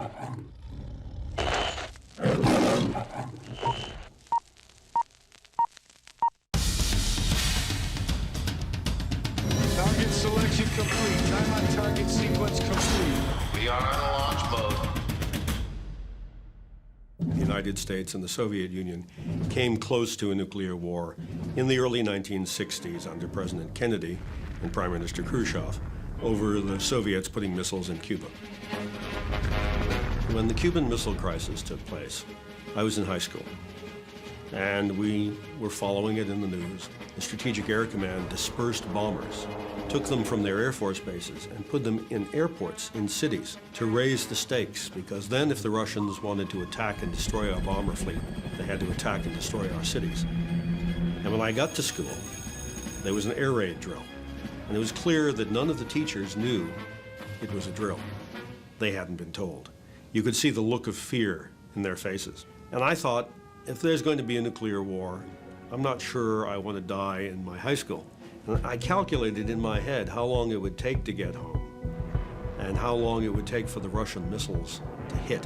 Target selection complete. Time on target sequence complete. We are in launch mode. The United States and the Soviet Union came close to a nuclear war in the early 1960s under President Kennedy and Prime Minister Khrushchev over the Soviets putting missiles in Cuba. When the Cuban Missile Crisis took place, I was in high school, and we were following it in the news. The Strategic Air Command dispersed bombers, took them from their Air Force bases and put them in airports in cities to raise the stakes, because then if the Russians wanted to attack and destroy our bomber fleet, they had to attack and destroy our cities. And when I got to school, there was an air raid drill, and it was clear that none of the teachers knew it was a drill. They hadn't been told. You could see the look of fear in their faces. And I thought, if there's going to be a nuclear war, I'm not sure I want to die in my high school. And I calculated in my head how long it would take to get home and how long it would take for the Russian missiles to hit.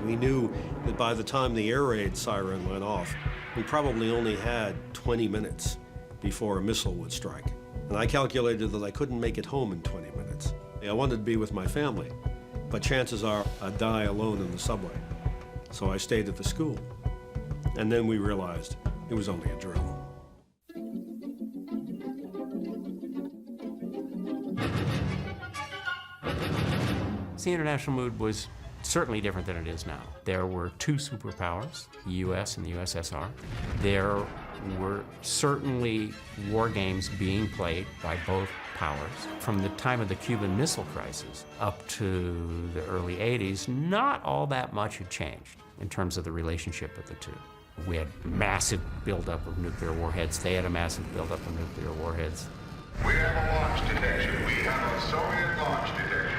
We knew that by the time the air raid siren went off, we probably only had 20 minutes before a missile would strike. And I calculated that I couldn't make it home in 20 minutes. I wanted to be with my family, but chances are I'd die alone in the subway. So I stayed at the school. And then we realized it was only a drill. The international mood was certainly different than it is now. There were two superpowers, the US and the USSR. There were certainly war games being played by both powers. From the time of the Cuban Missile Crisis up to the early 80s, not all that much had changed in terms of the relationship of the two. We had massive buildup of nuclear warheads. They had a massive buildup of nuclear warheads. We have a launch detection. We have a Soviet launch detection.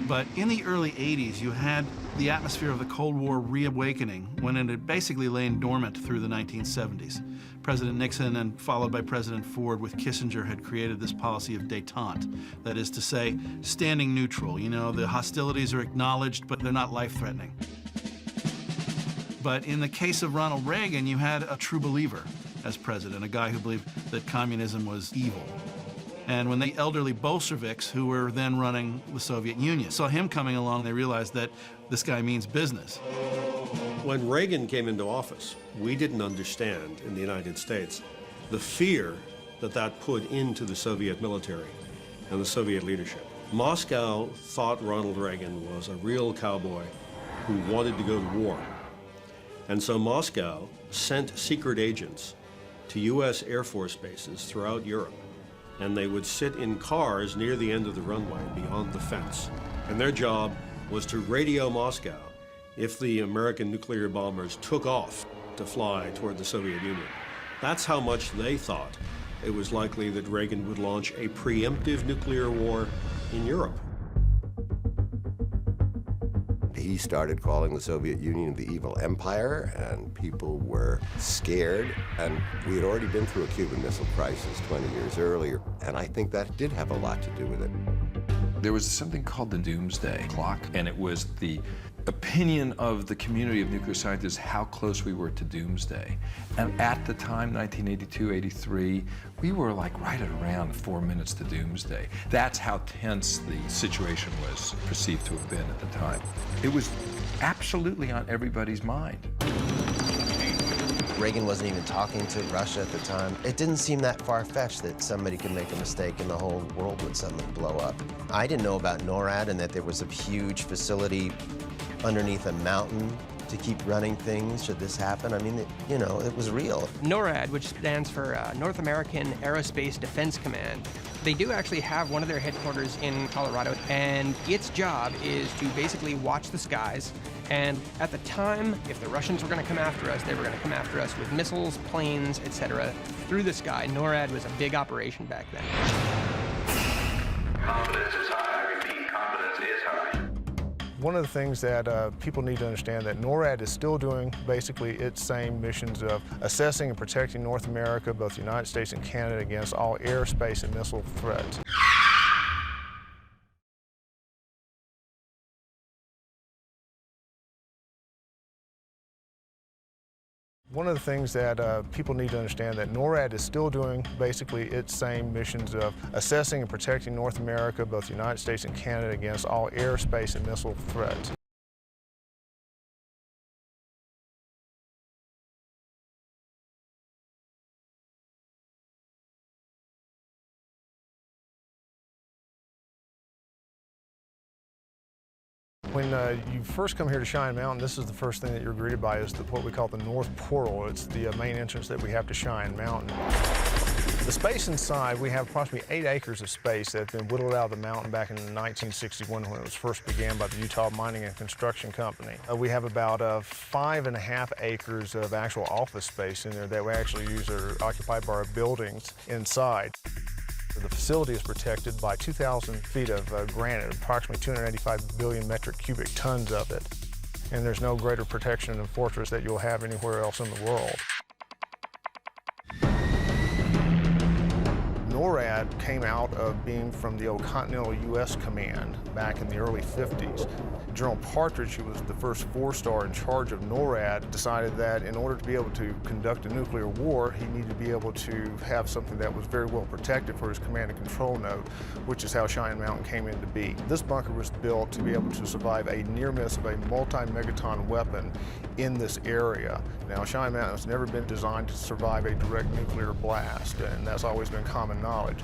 But in the early 80s, you had the atmosphere of the Cold War reawakening when it had basically lain dormant through the 1970s. President Nixon and followed by President Ford with Kissinger had created this policy of détente. That is to say, standing neutral. You know, the hostilities are acknowledged, but they're not life-threatening. But in the case of Ronald Reagan, you had a true believer as president, a guy who believed that communism was evil. And when the elderly Bolsheviks, who were then running the Soviet Union, saw him coming along, they realized that this guy means business. When Reagan came into office, we didn't understand in the United States the fear that that put into the Soviet military and the Soviet leadership. Moscow thought Ronald Reagan was a real cowboy who wanted to go to war. And so Moscow sent secret agents to US Air Force bases throughout Europe, and they would sit in cars near the end of the runway beyond the fence. And their job was to radio Moscow if the American nuclear bombers took off to fly toward the Soviet Union. That's how much they thought it was likely that Reagan would launch a preemptive nuclear war in Europe. He started calling the Soviet Union the evil empire, and people were scared. And we had already been through a Cuban Missile Crisis 20 years earlier, and I think that did have a lot to do with it. There was something called the doomsday clock, and it was the opinion of the community of nuclear scientists how close we were to doomsday. And at the time, 1982, 83, we were like right at around 4 minutes to doomsday. That's how tense the situation was perceived to have been at the time. It was absolutely on everybody's mind. Reagan wasn't even talking to Russia at the time. It didn't seem that far-fetched that somebody could make a mistake and the whole world would suddenly blow up. I didn't know about NORAD and that there was a huge facility underneath a mountain to keep running things should this happen. I mean, it was real. NORAD, which stands for North American Aerospace Defense Command, they do actually have one of their headquarters in Colorado, and its job is to basically watch the skies. And at the time, if the Russians were going to come after us, they were going to come after us with missiles, planes, etc. through the sky. NORAD was a big operation back then. Confidence is high. I repeat, confidence is high. One of the things that people need to understand that NORAD is still doing basically its same missions of assessing and protecting North America, both the United States and Canada, against all airspace and missile threats. One of the things that people need to understand that NORAD is still doing basically its same missions of assessing and protecting North America, both the United States and Canada, against all airspace and missile threats. When you first come here to Cheyenne Mountain, this is the first thing that you're greeted by is what we call the North Portal. It's the main entrance that we have to Cheyenne Mountain. The space inside, we have approximately 8 acres of space that have been whittled out of the mountain back in 1961 when it was first began by the Utah Mining and Construction Company. We have about 5.5 acres of actual office space in there that we actually use are occupied by our buildings inside. The facility is protected by 2,000 feet of granite, approximately 285 billion metric cubic tons of it. And there's no greater protection in a fortress that you'll have anywhere else in the world. NORAD came out of being from the old Continental U.S. Command back in the early 50s. General Partridge, who was the first 4-star in charge of NORAD, decided that in order to be able to conduct a nuclear war, he needed to be able to have something that was very well protected for his command and control node, which is how Cheyenne Mountain came into being. This bunker was built to be able to survive a near miss of a multi-megaton weapon in this area. Now, Cheyenne Mountain has never been designed to survive a direct nuclear blast, and that's always been common knowledge.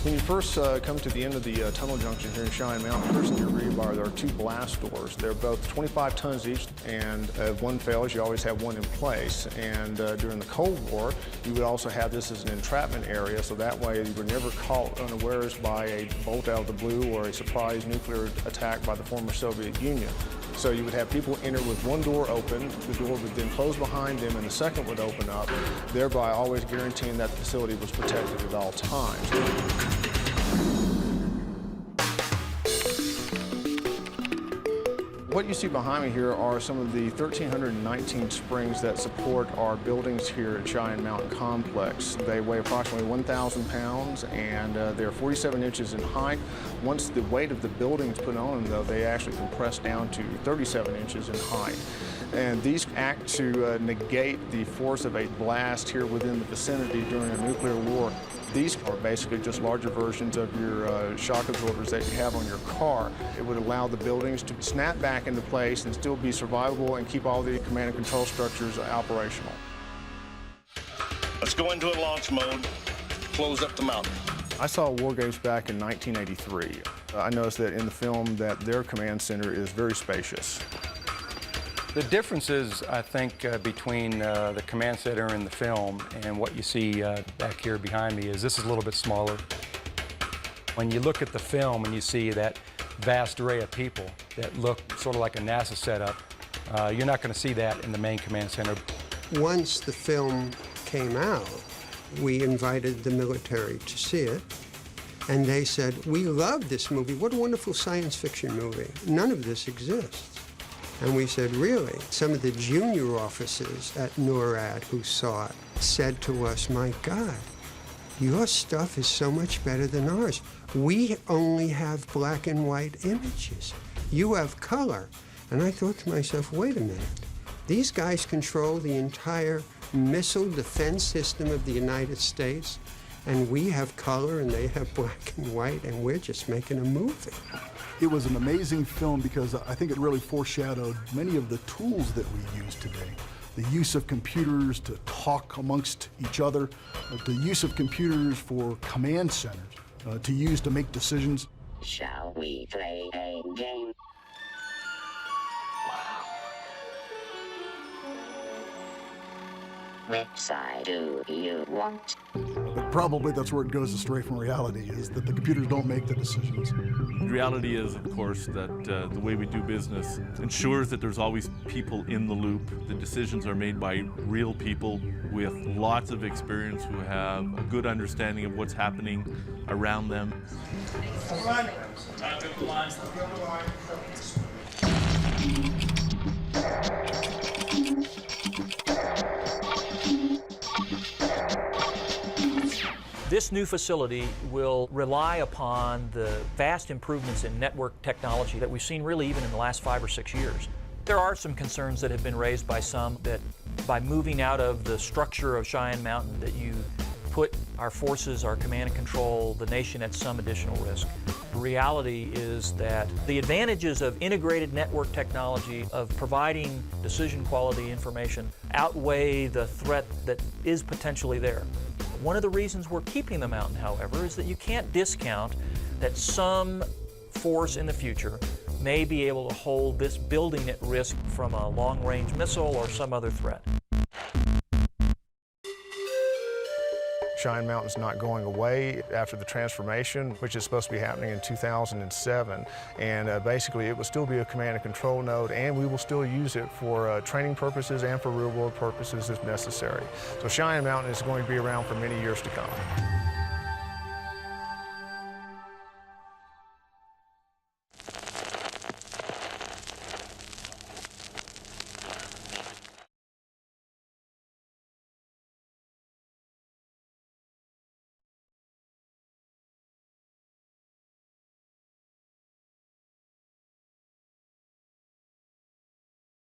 When you first come to the end of the tunnel junction here in Cheyenne Mountain, first thing you're greeted by are 2 blast doors. They're both 25 tons each, and if one fails, you always have one in place. And during the Cold War, you would also have this as an entrapment area, so that way you were never caught unawares by a bolt out of the blue or a surprise nuclear attack by the former Soviet Union. So you would have people enter with one door open, the door would then close behind them, and the second would open up, thereby always guaranteeing that the facility was protected at all times. What you see behind me here are some of the 1,319 springs that support our buildings here at Cheyenne Mountain Complex. They weigh approximately 1,000 pounds and they're 47 inches in height. Once the weight of the building is put on them, though, they actually compress down to 37 inches in height. And these act to negate the force of a blast here within the vicinity during a nuclear war. These are basically just larger versions of your shock absorbers that you have on your car. It would allow the buildings to snap back into place and still be survivable and keep all the command and control structures operational. Let's go into a launch mode, close up the mountain. I saw Wargames back in 1983. I noticed that in the film that their command center is very spacious. The differences, I think, between the command center in the film and what you see back here behind me is this is a little bit smaller. When you look at the film and you see that vast array of people that look sort of like a NASA setup, you're not going to see that in the main command center. Once the film came out, we invited the military to see it, and they said, "We love this movie. What a wonderful science fiction movie. None of this exists." And we said, really? Some of the junior officers at NORAD who saw it said to us, "My God, your stuff is so much better than ours. We only have black and white images. You have color." And I thought to myself, wait a minute. These guys control the entire missile defense system of the United States, and we have color and they have black and white, and we're just making a movie. It was an amazing film because I think it really foreshadowed many of the tools that we use today. The use of computers to talk amongst each other, the use of computers for command centers, to use to make decisions. Shall we play a game? Which side do you want? But probably that's where it goes astray from reality, is that the computers don't make the decisions. The reality is, of course, that the way we do business ensures that there's always people in the loop. The decisions are made by real people with lots of experience who have a good understanding of what's happening around them. This new facility will rely upon the vast improvements in network technology that we've seen really even in the last 5 or 6 years. There are some concerns that have been raised by some that by moving out of the structure of Cheyenne Mountain that you put our forces, our command and control, the nation at some additional risk. The reality is that the advantages of integrated network technology, of providing decision quality information, outweigh the threat that is potentially there. One of the reasons we're keeping the mountain, however, is that you can't discount that some force in the future may be able to hold this building at risk from a long-range missile or some other threat. Cheyenne Mountain's not going away after the transformation, which is supposed to be happening in 2007. And basically, it will still be a command and control node, and we will still use it for training purposes and for real-world purposes if necessary. So Cheyenne Mountain is going to be around for many years to come.